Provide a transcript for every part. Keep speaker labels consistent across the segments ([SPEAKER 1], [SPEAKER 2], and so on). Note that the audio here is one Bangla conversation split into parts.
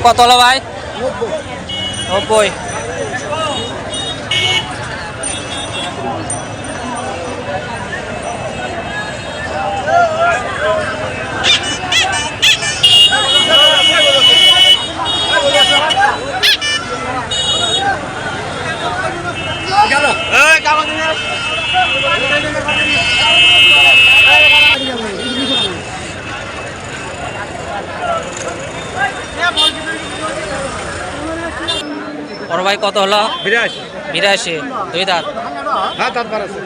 [SPEAKER 1] কত হলো ভাই? 90। বড় ভাই কত হলো? 82। দুই দাঁত?
[SPEAKER 2] হ্যাঁ দাঁত বার আছে।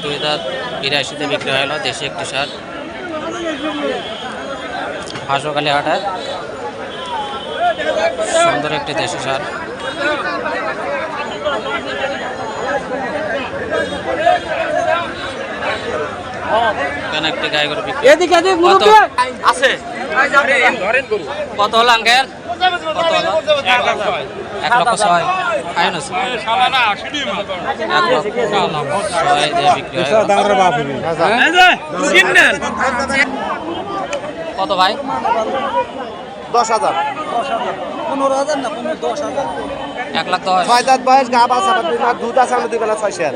[SPEAKER 1] দুই দাঁত 82-তে বিক্রি হলো। দেশি একটি সার, হাঁসকালি হাটায় সুন্দর একটি দেশি সার। এখানে একটি গাই গরু বিক্রি আছে। কত হলো আঙ্কেল? কত হলো? 1,06,000। আইন আছে 1,06,000 দিয়ে বিক্রি হয়। কত ভাই?
[SPEAKER 2] 10,000।
[SPEAKER 3] 15,000 না 10,000।
[SPEAKER 1] 1,10,000।
[SPEAKER 2] 6 দাঁত বয়স, গা বাছা, দুধ আছে, আমরা 2 বেলা 6 শেয়ার।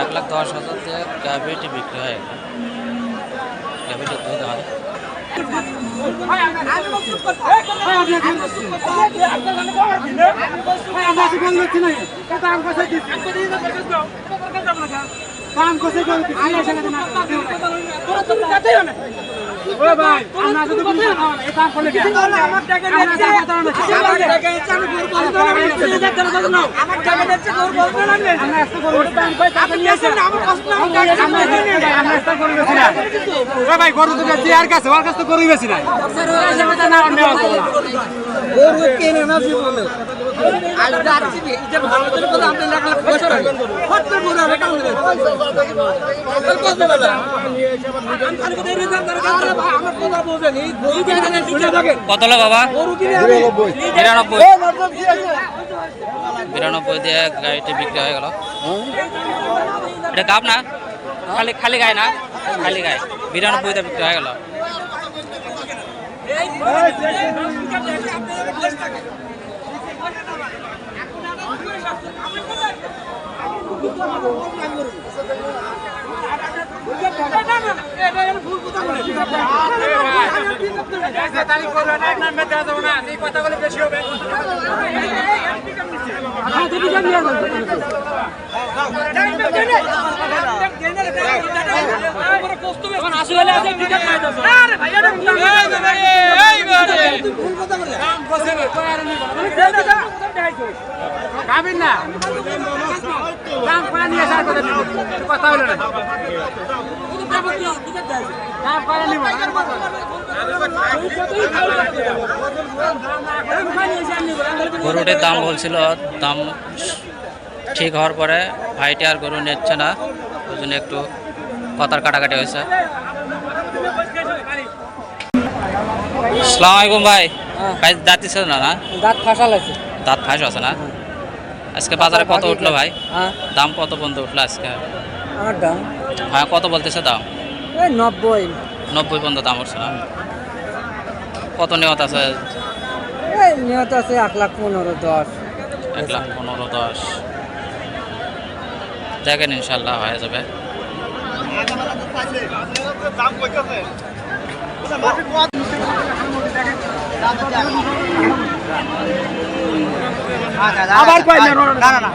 [SPEAKER 1] এক লাখ 10,000 দিয়ে গাভিটি বিক্রি হয়। গাভিটি দুধ হয়। কত হলো বাবা? 92 দিয়ে গাড়িটি বিক্রি হয়ে গেল। এটা গাব না, খালি গায়ে না, খালি গায়ে 92 দিয়ে বিক্রি হয়ে গেল। গরুটির দাম বলছিল, দাম ঠিক হওয়ার পরে ভাইটি আর গরু নিচ্ছে না, ওই জন্য একটু কথার কাটাকাটি হয়েছে। আসসালামু আলাইকুম ভাই। ভাই দাঁত দিচ্ছে না? না,
[SPEAKER 3] দাঁত ফাঁসাল আছে।
[SPEAKER 1] দাঁত ফাঁস আছে না? আজকে বাজারে কত উঠলো ভাই? দাম কত পর্যন্ত উঠলো আজকে?
[SPEAKER 3] আমার দাম
[SPEAKER 1] হ্যাঁ, কত বলতেছে দাম?
[SPEAKER 3] 90
[SPEAKER 1] পর্যন্ত দাম উঠছে না? কত নিয়ত আছে?
[SPEAKER 3] নিহত আছে 1,15,10।
[SPEAKER 1] 1,15,10 দেখেন, ইনশাল্লাহ হয়ে যাবে।
[SPEAKER 2] আবার কই না না না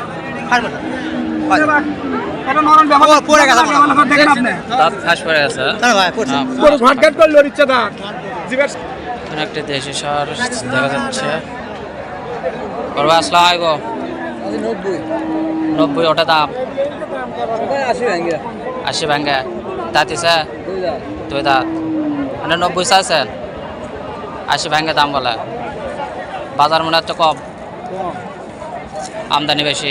[SPEAKER 1] দাঁত ফাঁস পড়ে গেছে। একটা দেশি সার দেখা যাচ্ছে। আসসালামু আলাইকুম। 90 ওটা দাম? 80 ভাঙ্গা। দাঁত আছে 2 দাঁত, মানে 90 চাইছেন, 80 ভাঙ্গা দাম বলে। বাজার মনে হচ্ছে কম, আমদানি বেশি।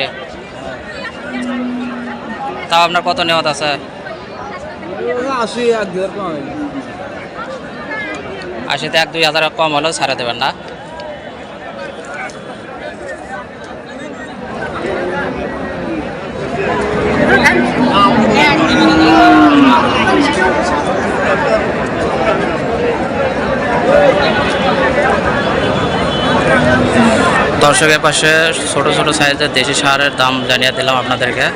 [SPEAKER 1] তাও আপনার কত নিয়ত আছে? আশিতে 1-2 হাজার কম হলেও ছাড়া দেবেন না। দর্শকের পাশে ছোট ছোট সাইজের দেশি সারের দাম জানিয়ে দিলাম আপনাদেরকে।